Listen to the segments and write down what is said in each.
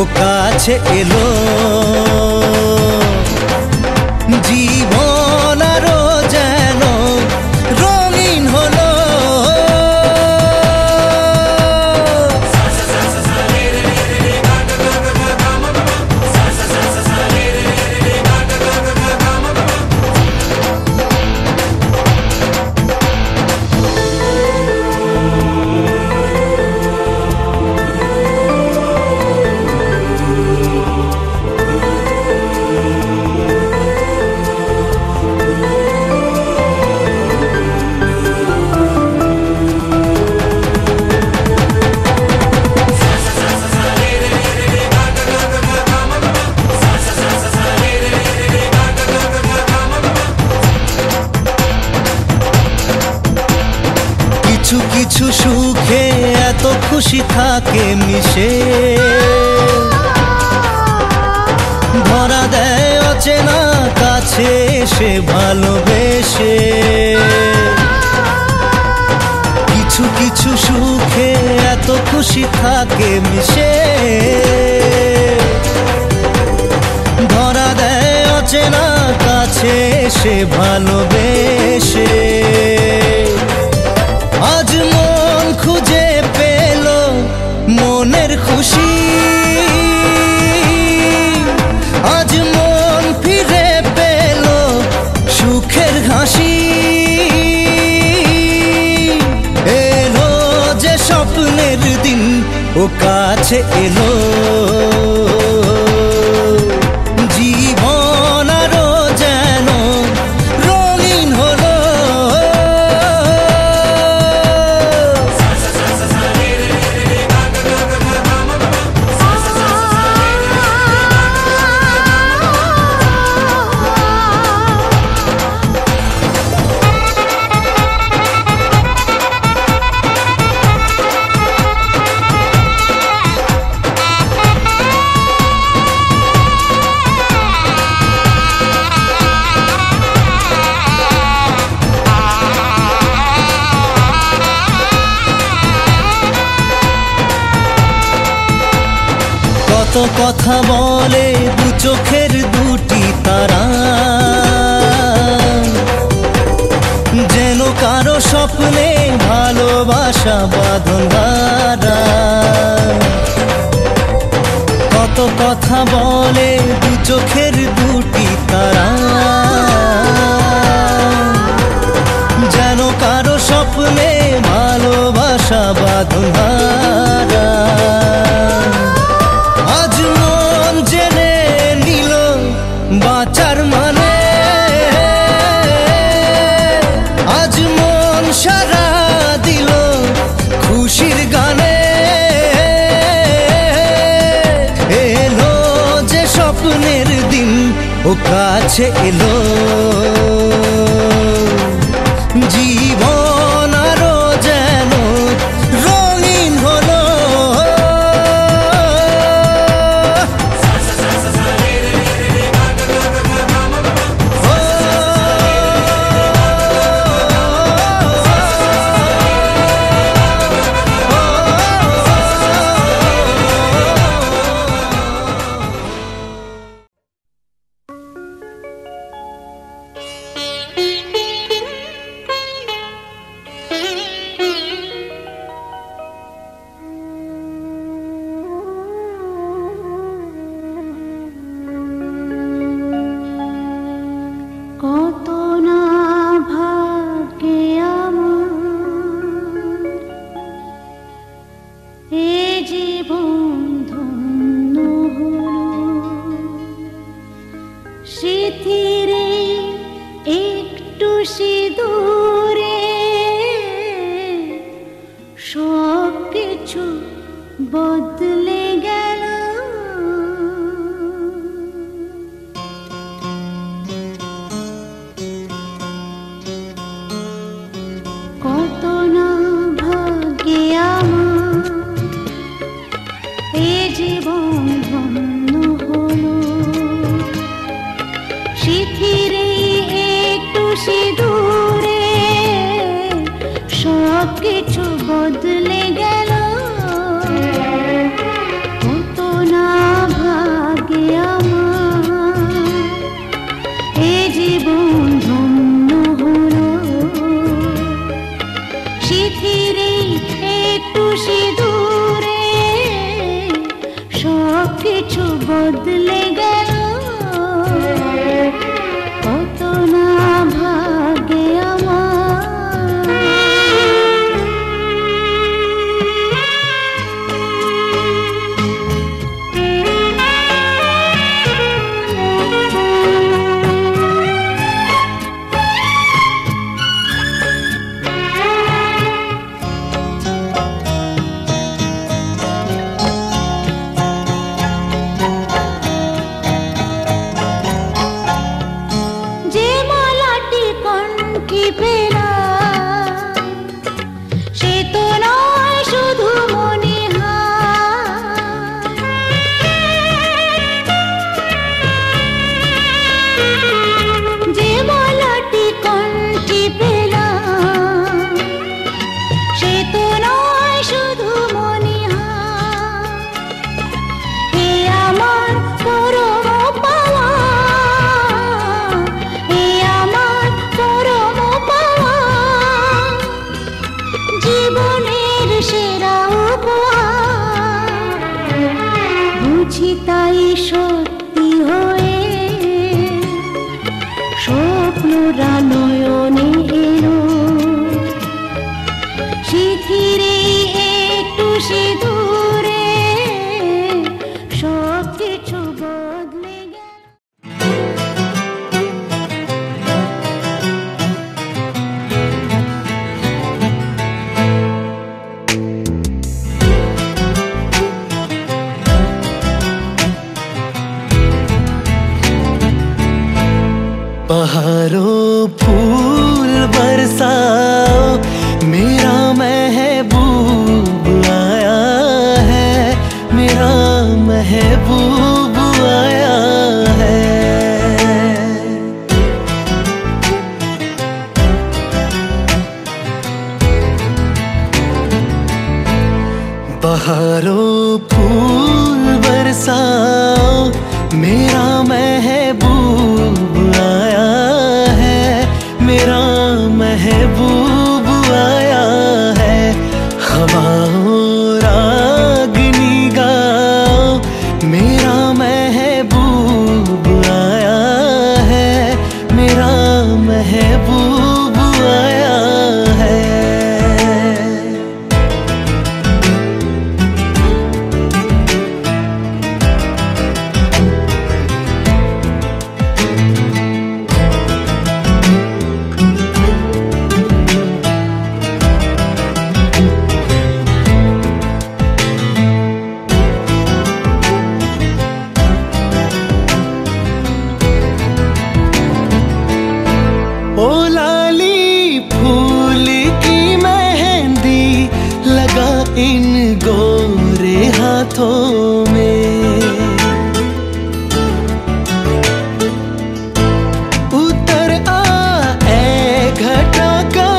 ও কাছে এলো জীবন আরো যেন রঙিন হলো। কিছু কিছু সুখে এত খুশি থাকে মিশে, ধরা দেয় অচেনা কাছে এসে ভালোবেসে। কিছু কিছু সুখে এত খুশি থাকে মিশে, ধরা দেয় অচেনা কাছে এসে ভালোবেসে। আজ মন খুঁজে পেল মনের খুশি, আজ মন ফিরে পেল সুখের হাসি। এলো যে স্বপ্নের দিন ও কাছে এলো জীবন আরো যেন রঙিন হলো। কত কথা বলে দু চোখের দুটি তারা, যেন কারো স্বপ্নে ভালোবাসা বাঁধন হারা। কত কথা বলে দু চোখের দুটি তারা, যেন কারো স্বপ্নে ভালোবাসা বাঁধন হারা। আজ মন জেনে নিল বাঁচার মানে, আজ মন সারা দিল খুশির গানে। এলো যে স্বপ্নের দিন ও কাছে এলো জীবন আরো যেন রঙিন হলো। বদলে গেল কত না ভাগ্যে আমার এ জীবন ধন্য হলো শিথিরে একটু সিঁদুরে সব কিছু বদলে গেল কত না যে মালাটি কণ্ঠে পেলাম সে তো নয় শুধু মনিহার, এ আমার পরম পাওয়া, এ আমার পরম পাওয়া, জীবনের সেরা উপহার। বুঝি তাই সত্যি হয়ে স্বপ্নরা নয়নে এলো, শিথিরে একটু সিঁদুরে সব কিছু বদলে গেল। बहारों फूल बरसाओ, मेरा महबूब आया है, मेरा महबूब आया है। बहारों फूल बरसाओ, मेरा महबूब आया है, मेरा महबूब आया है। हवाओं रागनी गाओ, मेरा महबूब आया है, मेरा महबूब आया है। ओ लाली फूल की मेहंदी लगा इन गोरे हाथों में, उतर आए घटा का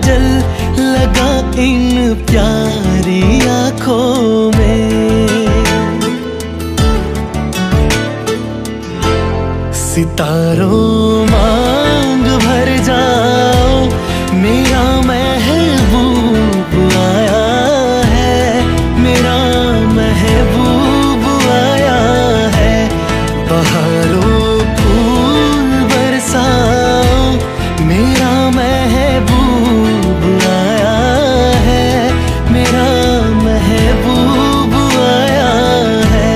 जल लगा इन प्यारी आँखों में। सितारों मांग भर जाओ, मेरा महबूब आया है, मेरा महबूब आया है। बहारों फूल बरसाओ, मेरा महबूब आया है, मेरा महबूब आया है।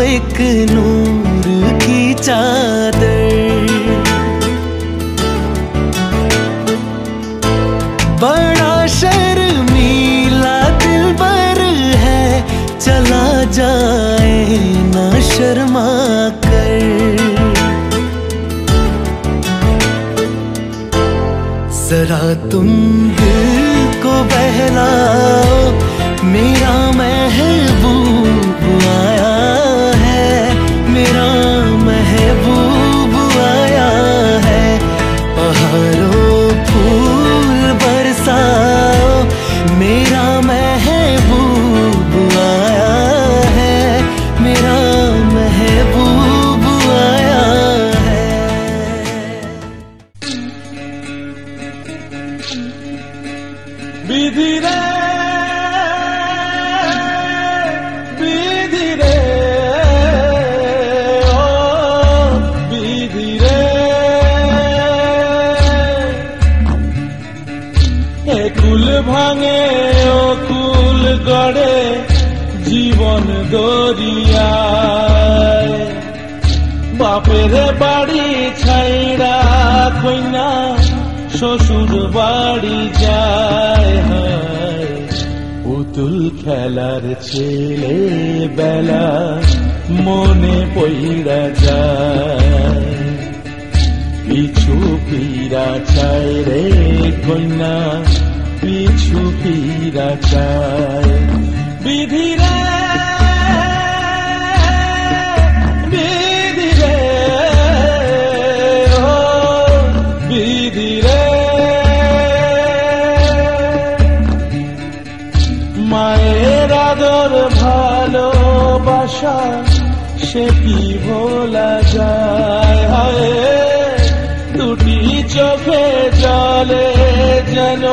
एक नूर की चादर, बड़ा शर्मीला दिलबर है, चला जाए ना शर्मा कर। जरा तुम दिल को बहलाओ, मेरा महबूब आया है, मेरा महबूब आया है। बहारों फूल बरसाओ, मेरा महबूब आया है, मेरा महबूब आया है। विधि रे विधि रे ओ विधि रे, ए कुल भांगे ओ कुल गड़े जीवन दरियाय, বাপের বাড়ি ছাইরা কইনা শ্বশুর বাড়ি যায়, হায় পুতুল খেলার ছেলে বেলা মনে পইরা যায়। পিছু ফিরা চায় রে কইনা, পিছু ফিরা চায়। বিধিরে বিধিরে ও বিধিরে, মায়ের আদর ভালোবাসা সে কি ভোলা যায়, হায় দুটি চোখে জলে যেন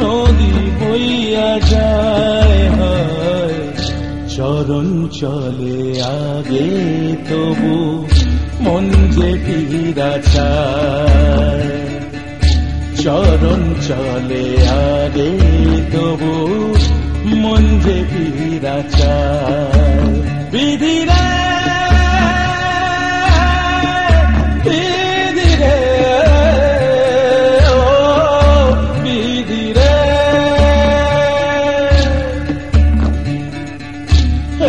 নদী বইয়া যায়, হায় চরণ চলে আগে তবু মন যে ফিরা চায়। চরণ চলে আগে তবু মন যে ফিরা চায়। বিধিরে বিধিরে ও বিধিরে,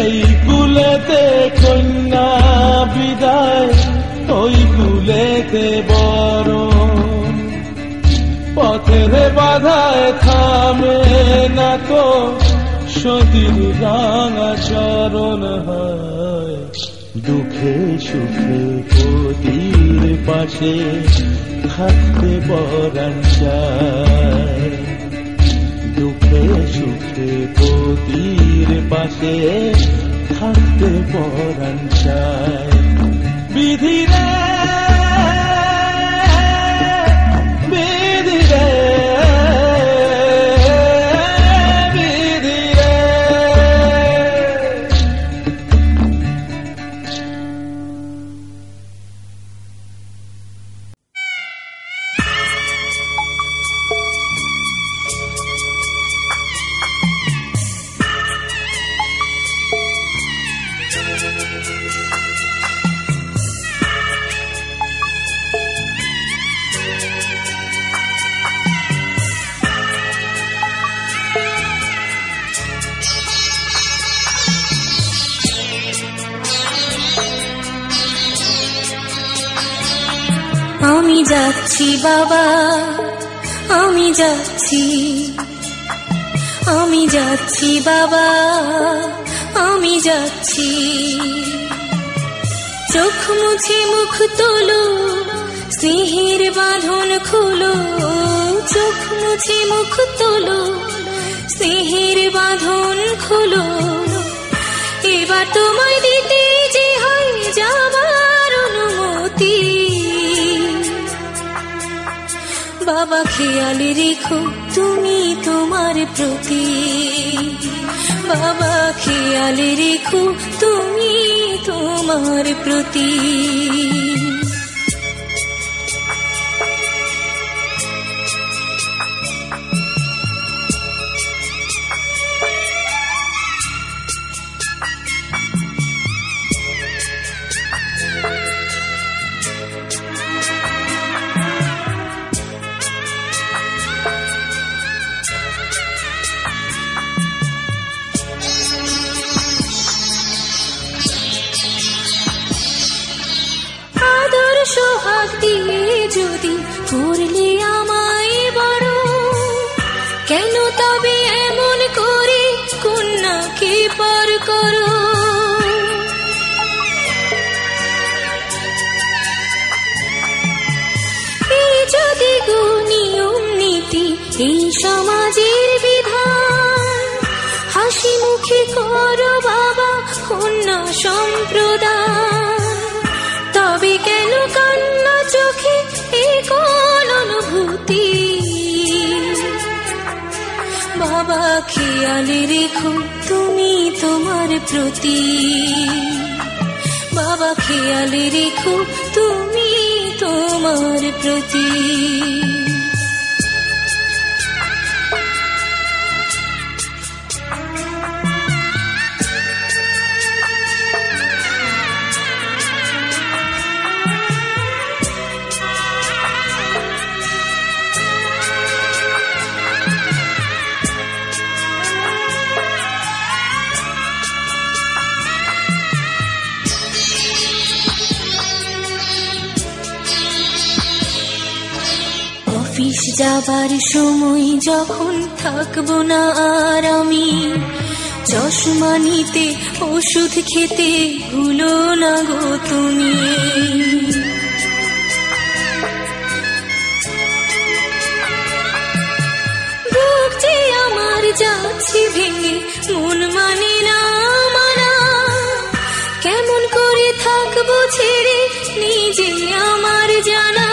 এই কুলেতে কন্যা বিদায়, ওই কুলেতে বড় পথের বাধায় থামে না তো সতীর রাঙা চরণ, হয় দুঃখে সুখে পতির পাশে থাকতে পরাণ চায়। দুঃখে সুখে পতির পাশে থাকতে পরাণ চায়। বিধিরে বিধিরে বিধিরে, আমি যাচ্ছি বাবা, আমি যাচ্ছি, আমি যাচ্ছি বাবা, আমি যাচ্ছি। চোখ মুছে মুখ তোলো, স্নেহের বাঁধন খোলো। চোখ মুছে মুখ তোলো, স্নেহের বাঁধন খোলো। এবার তোমায় দিতে যে হয় যাবার অনুমতি। বাবা খেয়াল রেখো তুমি তোমার প্রতি, বাবা খেয়াল রেখো তুমি তোমার প্রতি। সোহাগ দিয়ে যদি করলে আমায় বড়, কেন তবে এমন করে কন্যাকে পর করো। এই যদি গো নিয়ম নীতি, এই সমাজের বিধান, হাসি মুখে করো বাবা কন্যা সম্প্রদান। তবে কেন কান্না চোখে এই কোন অনুভূতি। বাবা খেয়াল রেখো তুমি তোমার প্রতি, বাবা খেয়াল রেখো তুমি তোমার প্রতি। যাবার সময় যখন থাকবো না আর আমি, চশমা নিতে ওষুধ খেতে ভুলো না গো তুমি। বুক যে আমার যাচ্ছে ভেঙে, মন মানে না মানা, কেমন করে থাকবো ছেড়ে নিজে আমার জানা।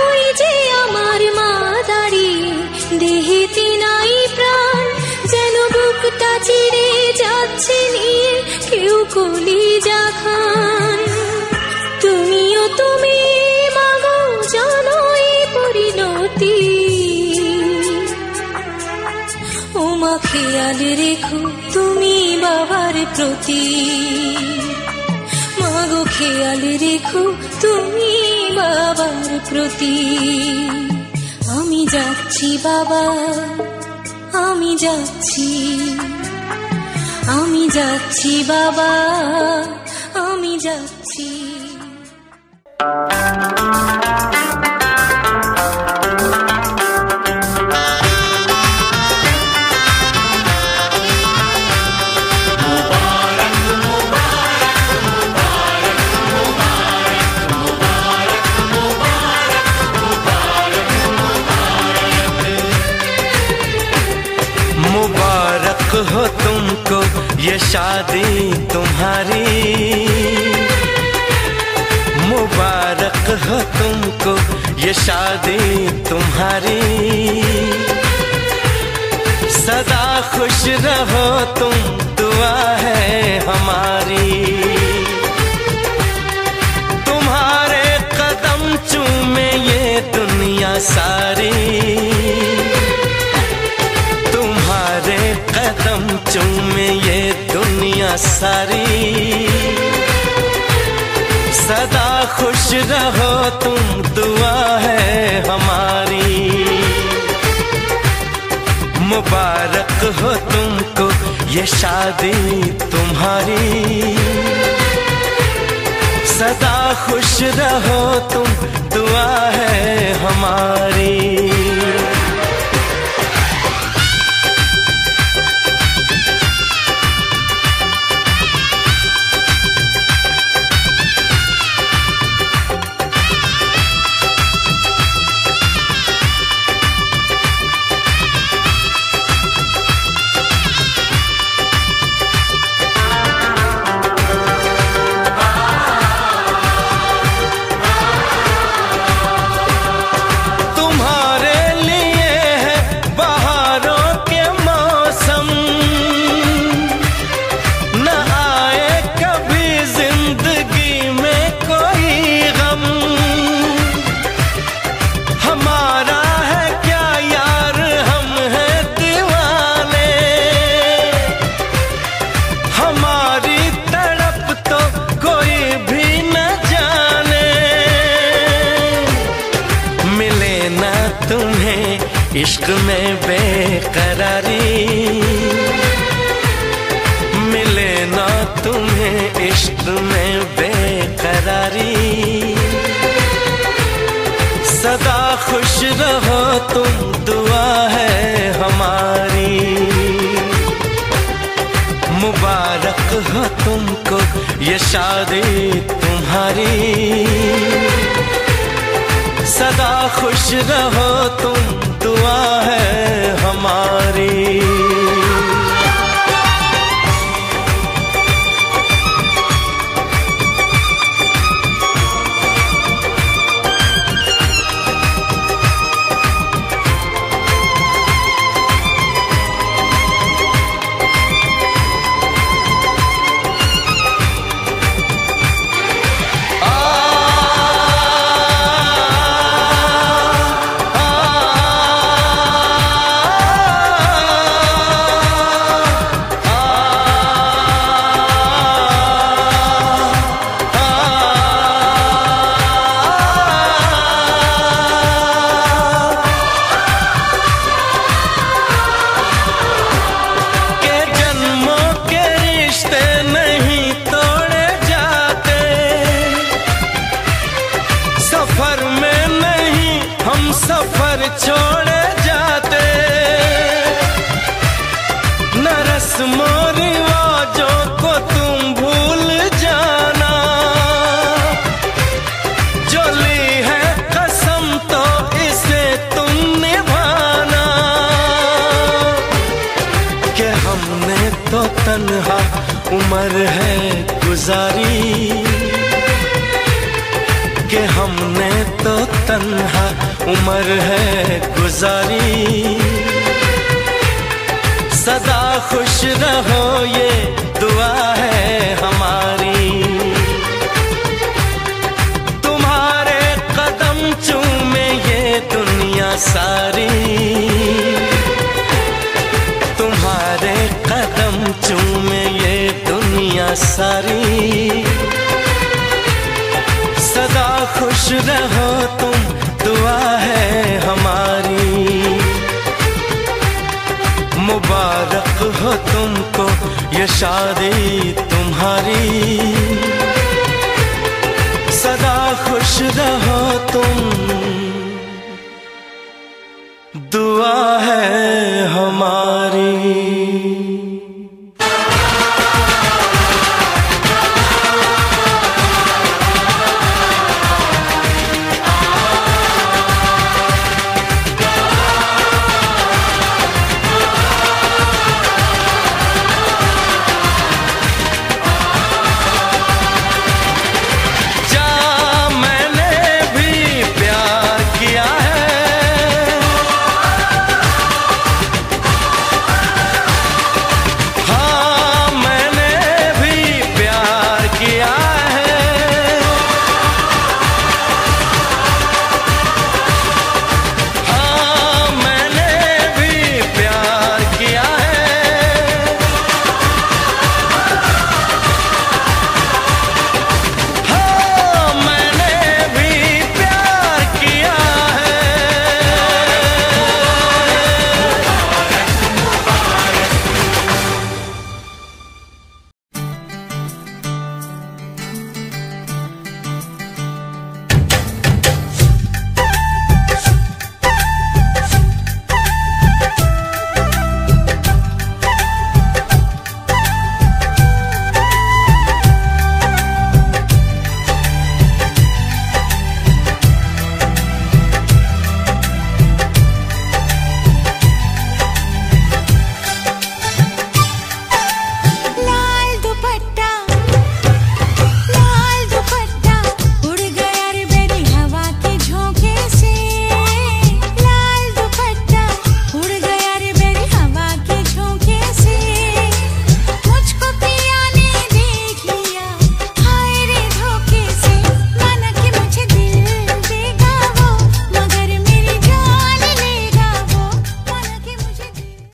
ওই যে আমার মা দাঁড়িয়ে, দেহেতে নাই প্রাণ, যেন বুকটা চিরে যাচ্ছে নিয়ে কেউ কলিজা খান। তুমিও তুমি মাগো জানো এই পরিণতি, ও মা খেয়াল রেখো তুমি বাবার প্রতি, মাগো খেয়াল রেখো তুমি বাবার প্রতি। আমি যাচ্ছি বাবা, আমি যাচ্ছি, আমি যাচ্ছি বাবা, আমি যাচ্ছি। मुबारक हो तुमको ये शादी तुम्हारी, मुबारक हो तुमको ये शादी तुम्हारी। सदा खुश रहो तुम, दुआ है हमारी। तुम्हारे कदम चूमे ये दुनिया सारी, तुम्हारे कदम चूमे ये दुनिया सारी। सदा खुश रहो तुम, दुआ है हमारी। मुबारक हो तुमको ये शादी तुम्हारी, सदा खुश रहो तुम, दुआ है हमारी। इश्क में बेकरारी मिले ना तुम्हें, इश्क में बेकरारी। सदा खुश रहो तुम, दुआ है हमारी। मुबारक हो तुमको ये शादी तुम्हारी, सदा खुश रहो तुम, दुआ है हमारी। रस्मों रिवाजों को तुम भूल जाना, जो ली है कसम तो इसे तुम निभाना, कि हमने तो तन्हा उम्र है गुजारी, कि हमने तो तन्हा उम्र है गुजारी। सदा खुश रहो ये दुआ है हमारी, तुम्हारे कदम चूमे ये दुनिया सारी, तुम्हारे कदम चूमे ये दुनिया सारी। सदा खुश रहो तुम दुआ है हमारी, मुबारक हो तुमको ये शादी तुम्हारी। सदा खुश रहो तुम दुआ है हमारी।